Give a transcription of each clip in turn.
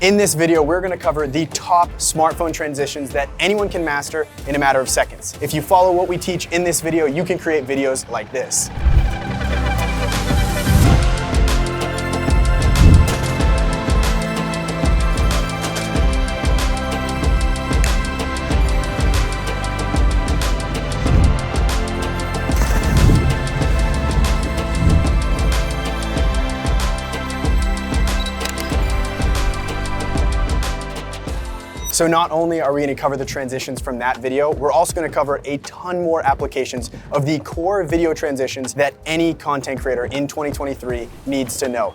In this video, we're going to cover the top smartphone transitions that anyone can master in a matter of seconds. If you follow what we teach in this video, you can create videos like this. So not only are we going to cover the transitions from that video, we're also going to cover a ton more applications of the core video transitions that any content creator in 2023 needs to know.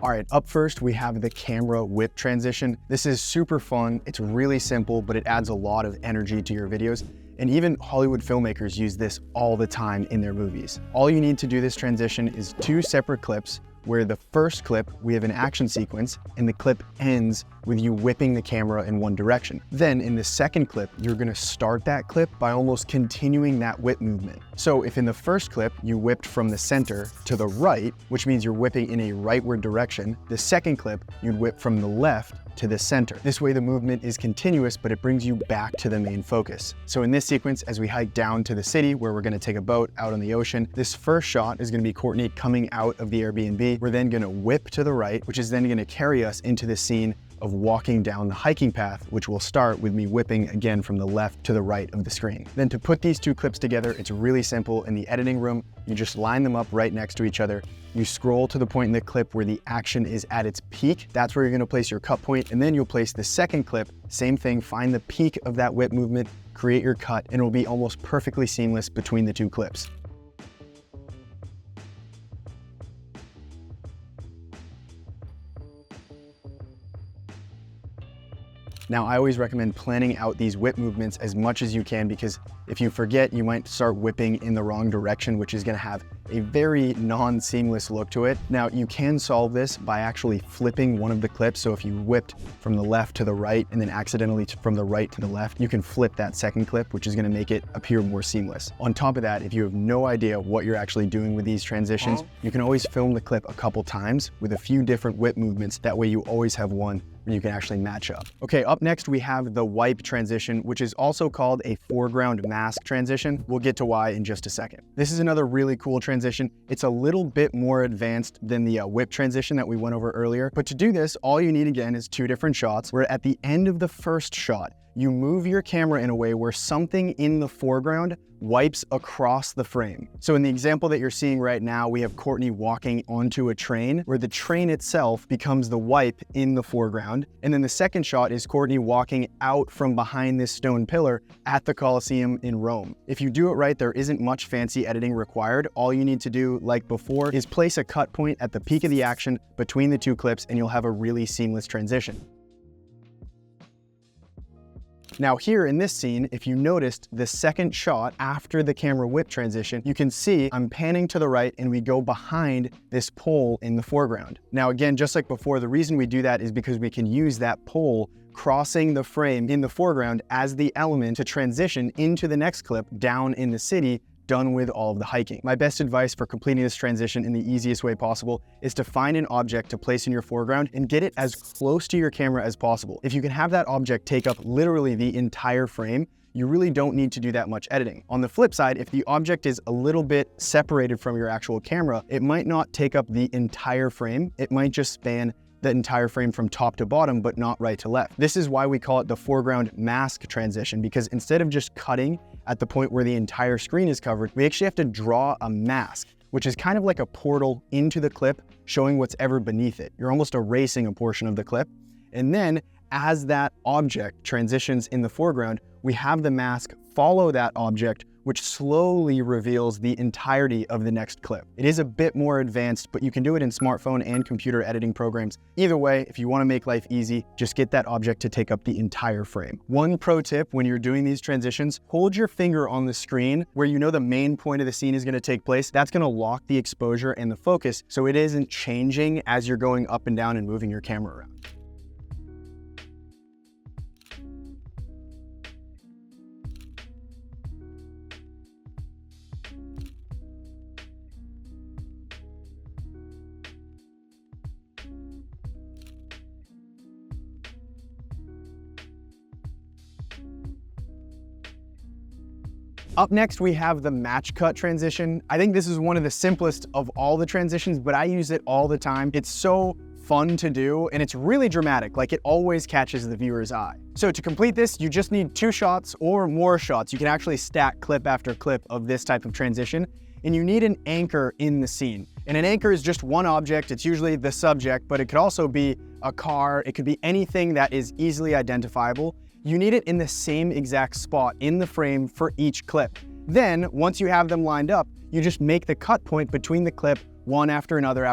All right, up first, we have the camera whip transition. This is super fun. It's really simple, but it adds a lot of energy to your videos. And even Hollywood filmmakers use this all the time in their movies. All you need to do this transition is 2 separate clips, where the first clip, we have an action sequence, and the clip ends with you whipping the camera in one direction. Then in the second clip, you're gonna start that clip by almost continuing that whip movement. So if in the first clip, you whipped from the center to the right, which means you're whipping in a rightward direction, the second clip, you'd whip from the left to the center. This way the movement is continuous, but it brings you back to the main focus. So in this sequence, as we hike down to the city where we're gonna take a boat out on the ocean, this first shot is gonna be Courtney coming out of the Airbnb. We're then gonna whip to the right, which is then gonna carry us into the scene of walking down the hiking path, which will start with me whipping again from the left to the right of the screen. Then to put these 2 clips together, it's really simple. In the editing room, you just line them up right next to each other. You scroll to the point in the clip where the action is at its peak. That's where you're gonna place your cut point, and then you'll place the second clip, same thing, find the peak of that whip movement, create your cut, and it'll be almost perfectly seamless between the 2 clips. Now, I always recommend planning out these whip movements as much as you can, because if you forget, you might start whipping in the wrong direction, which is gonna have a very non-seamless look to it. Now, you can solve this by actually flipping one of the clips. So if you whipped from the left to the right and then accidentally from the right to the left, you can flip that second clip, which is gonna make it appear more seamless. On top of that, if you have no idea what you're actually doing with these transitions, you can always film the clip a couple times with a few different whip movements. That way you always have one where you can actually match up. Okay, up next we have the wipe transition, which is also called a foreground mask transition. We'll get to why in just a second. This is another really cool transition. It's a little bit more advanced than the whip transition that we went over earlier. But to do this, all you need again is 2 different shots, where at the end of the first shot, you move your camera in a way where something in the foreground wipes across the frame. So in the example that you're seeing right now, we have Courtney walking onto a train, where the train itself becomes the wipe in the foreground. And then the second shot is Courtney walking out from behind this stone pillar at the Colosseum in Rome. If you do it right, there isn't much fancy editing required. All you need to do, like before, is place a cut point at the peak of the action between the 2 clips, and you'll have a really seamless transition. Now here in this scene, if you noticed the second shot after the camera whip transition, you can see I'm panning to the right and we go behind this pole in the foreground. Now again, just like before, the reason we do that is because we can use that pole crossing the frame in the foreground as the element to transition into the next clip down in the city, done with all of the hiking. My best advice for completing this transition in the easiest way possible is to find an object to place in your foreground and get it as close to your camera as possible. If you can have that object take up literally the entire frame, you really don't need to do that much editing. On the flip side, if the object is a little bit separated from your actual camera, it might not take up the entire frame. It might just span the entire frame from top to bottom, but not right to left. This is why we call it the foreground mask transition, because instead of just cutting at the point where the entire screen is covered, we actually have to draw a mask, which is kind of like a portal into the clip, showing what's ever beneath it. You're almost erasing a portion of the clip. And then as that object transitions in the foreground, we have the mask follow that object, which slowly reveals the entirety of the next clip. It is a bit more advanced, but you can do it in smartphone and computer editing programs. Either way, if you want to make life easy, just get that object to take up the entire frame. One pro tip when you're doing these transitions, hold your finger on the screen where you know the main point of the scene is going to take place. That's going to lock the exposure and the focus, so it isn't changing as you're going up and down and moving your camera around. Up next, we have the match cut transition. I think this is one of the simplest of all the transitions, but I use it all the time. It's so fun to do, and it's really dramatic. Like, it always catches the viewer's eye. So to complete this, you just need 2 shots or more shots. You can actually stack clip after clip of this type of transition, and you need an anchor in the scene. And an anchor is just one object. It's usually the subject, but it could also be a car. It could be anything that is easily identifiable. You need it in the same exact spot in the frame for each clip. Then, once you have them lined up, you just make the cut point between the clip one after another,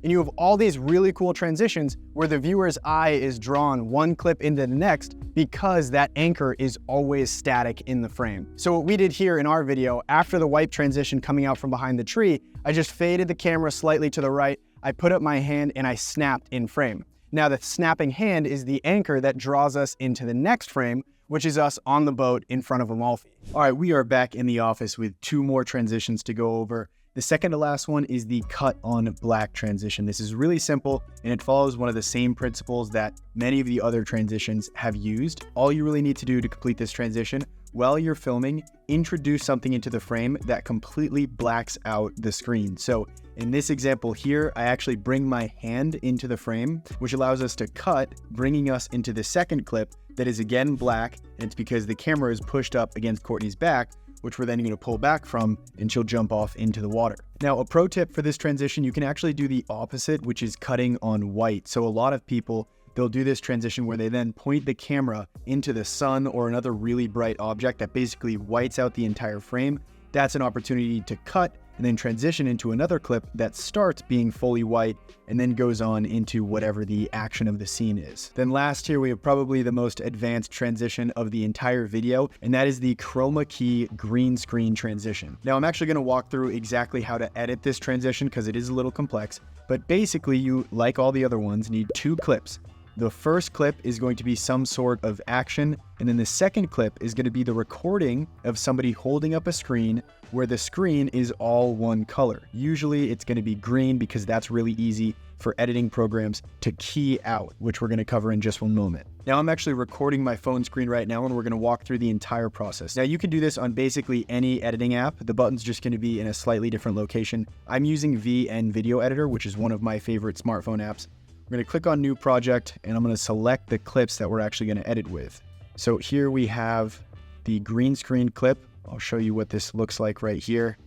and you have all these really cool transitions where the viewer's eye is drawn one clip into the next because that anchor is always static in the frame. So what we did here in our video, after the wipe transition coming out from behind the tree, I just faded the camera slightly to the right, I put up my hand and I snapped in frame. Now the snapping hand is the anchor that draws us into the next frame, which is us on the boat in front of Amalfi. All right, we are back in the office with 2 more transitions to go over. The second to last one is the cut on black transition. This is really simple, and it follows one of the same principles that many of the other transitions have used. All you really need to do to complete this transition, while you're filming, introduce something into the frame that completely blacks out the screen. So in this example here, I actually bring my hand into the frame, which allows us to cut, bringing us into the second clip that is again black, and it's because the camera is pushed up against Courtney's back, which we're then going to pull back from, and she'll jump off into the water. Now, a pro tip for this transition, you can actually do the opposite, which is cutting on white. So a lot of people, they'll do this transition where they then point the camera into the sun or another really bright object that basically whites out the entire frame. That's an opportunity to cut and then transition into another clip that starts being fully white and then goes on into whatever the action of the scene is. Then last here, we have probably the most advanced transition of the entire video, and that is the chroma key green screen transition. Now, I'm actually going to walk through exactly how to edit this transition because it is a little complex, but basically you, like all the other ones, need 2 clips. The first clip is going to be some sort of action, and then the second clip is going to be the recording of somebody holding up a screen where the screen is all one color. Usually it's going to be green because that's really easy for editing programs to key out, which we're going to cover in just one moment. Now I'm actually recording my phone screen right now, and we're going to walk through the entire process. Now you can do this on basically any editing app. The button's just going to be in a slightly different location. I'm using VN Video Editor, which is one of my favorite smartphone apps. We're going to click on New Project, and I'm going to select the clips that we're actually going to edit with. So here we have the green screen clip. I'll show you what this looks like right here.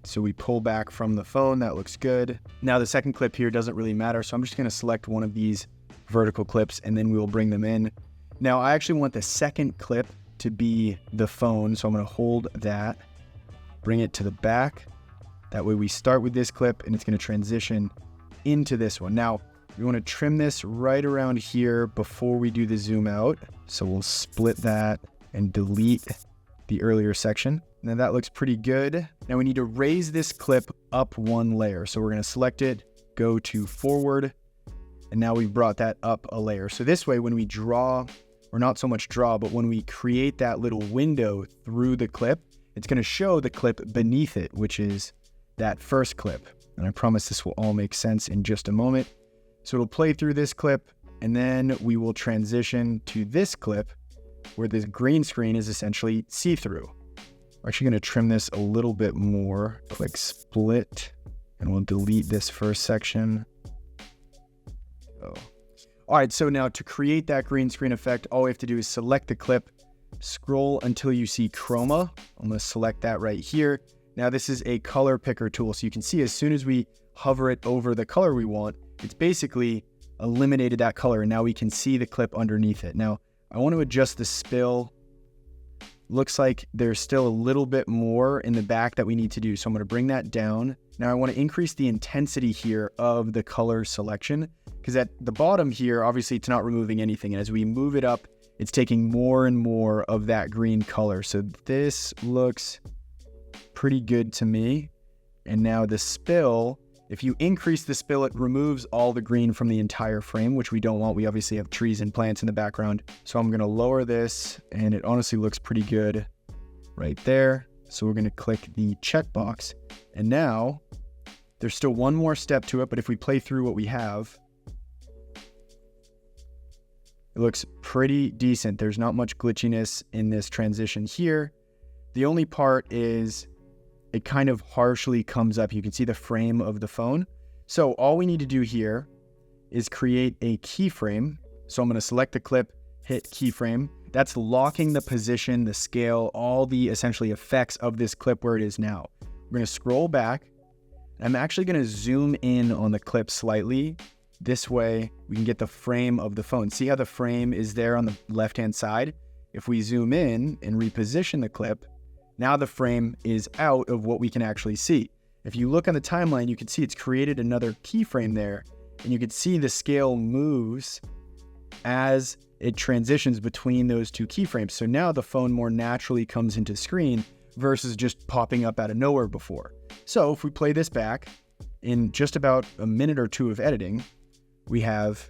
So we pull back from the phone, that looks good. Now the second clip here doesn't really matter, so I'm just going to select one of these vertical clips and then we will bring them in. Now I actually want the second clip to be the phone, so I'm going to hold that, bring it to the back. That way we start with this clip and it's going to transition into this one. Now, we want to trim this right around here before we do the zoom out. So we'll split that and delete the earlier section. Now that looks pretty good. Now we need to raise this clip up 1 layer. So we're going to select it, go to forward, and now we've brought that up a layer. So this way, when we draw, or not so much draw, but when we create that little window through the clip, it's going to show the clip beneath it, which is that first clip. And I promise this will all make sense in just a moment. So it'll play through this clip, and then we will transition to this clip where this green screen is essentially see-through. We're actually going to trim this a little bit more. Click split, and we'll delete this first section. Oh. All right, so now to create that green screen effect, all we have to do is select the clip, scroll until you see chroma. I'm going to select that right here. Now this is a color picker tool, so you can see as soon as we hover it over the color we want, it's basically eliminated that color, and now we can see the clip underneath it. Now, I want to adjust the spill. Looks like there's still a little bit more in the back that we need to do, so I'm going to bring that down. Now, I want to increase the intensity here of the color selection, because at the bottom here, obviously it's not removing anything, and as we move it up, it's taking more and more of that green color. So this looks pretty good to me. And now the spill, if you increase the spill, it removes all the green from the entire frame, which we don't want. We obviously have trees and plants in the background. So I'm going to lower this, and it honestly looks pretty good right there. So we're going to click the checkbox. And now there's still one more step to it, but if we play through what we have, It looks pretty decent. There's not much glitchiness in this transition here. The only part is it kind of harshly comes up. You can see the frame of the phone. So all we need to do here is create a keyframe. So I'm going to select the clip, hit keyframe. That's locking the position, the scale, all the essentially effects of this clip where it is now. We're going to scroll back. I'm actually going to zoom in on the clip slightly. This way we can get the frame of the phone. See how the frame is there on the left-hand side? If we zoom in and reposition the clip, now the frame is out of what we can actually see. If you look on the timeline, you can see it's created another keyframe there, and you can see the scale moves as it transitions between those two keyframes. So now the phone more naturally comes into screen versus just popping up out of nowhere before. So if we play this back, in just about a minute or two of editing, we have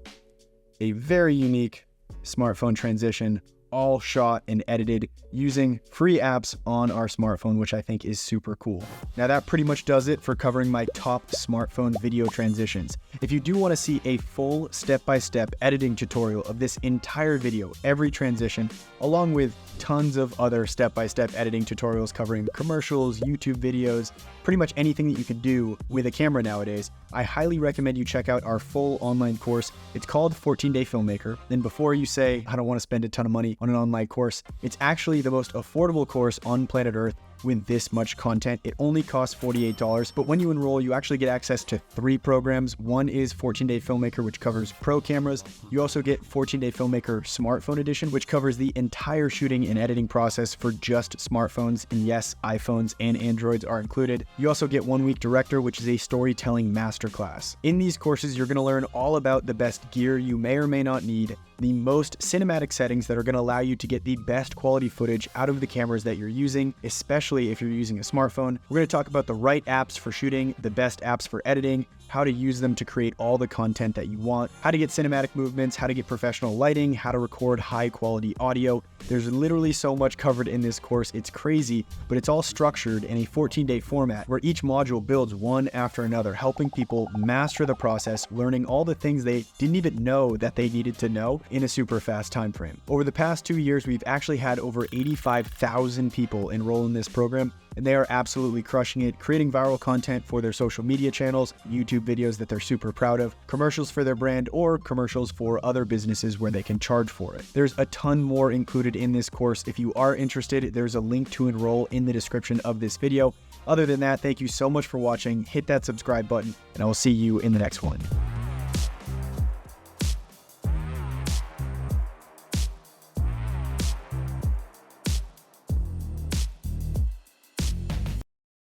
a very unique smartphone transition, all shot and edited using free apps on our smartphone, which I think is super cool. Now that pretty much does it for covering my top smartphone video transitions. If you do want to see a full step-by-step editing tutorial of this entire video, every transition, along with tons of other step-by-step editing tutorials covering commercials, YouTube videos, pretty much anything that you can do with a camera nowadays, I highly recommend you check out our full online course. It's called 14-Day Filmmaker. Then before you say, I don't want to spend a ton of money on an online course, it's actually the most affordable course on planet Earth with this much content. It only costs $48, but when you enroll, you actually get access to 3 programs. One is 14-Day Filmmaker, which covers pro cameras. You also get 14-Day Filmmaker Smartphone Edition, which covers the entire shooting and editing process for just smartphones. And yes, iPhones and Androids are included. You also get 1 Week Director, which is a storytelling masterclass. In these courses, you're going to learn all about the best gear you may or may not need, the most cinematic settings that are going to allow you to get the best quality footage out of the cameras that you're using, especially if you're using a smartphone. We're going to talk about the right apps for shooting, the best apps for editing, how to use them to create all the content that you want, how to get cinematic movements, how to get professional lighting, how to record high quality audio. There's literally so much covered in this course. It's crazy, but it's all structured in a 14-day format where each module builds one after another, helping people master the process, learning all the things they didn't even know that they needed to know in a super fast time frame. Over the past 2 years, we've actually had over 85,000 people enroll in this program, and they are absolutely crushing it, creating viral content for their social media channels, YouTube videos that they're super proud of, commercials for their brand, or commercials for other businesses where they can charge for it. There's a ton more included in this course. If you are interested, there's a link to enroll in the description of this video. Other than that, thank you so much for watching. Hit that subscribe button, and I will see you in the next one.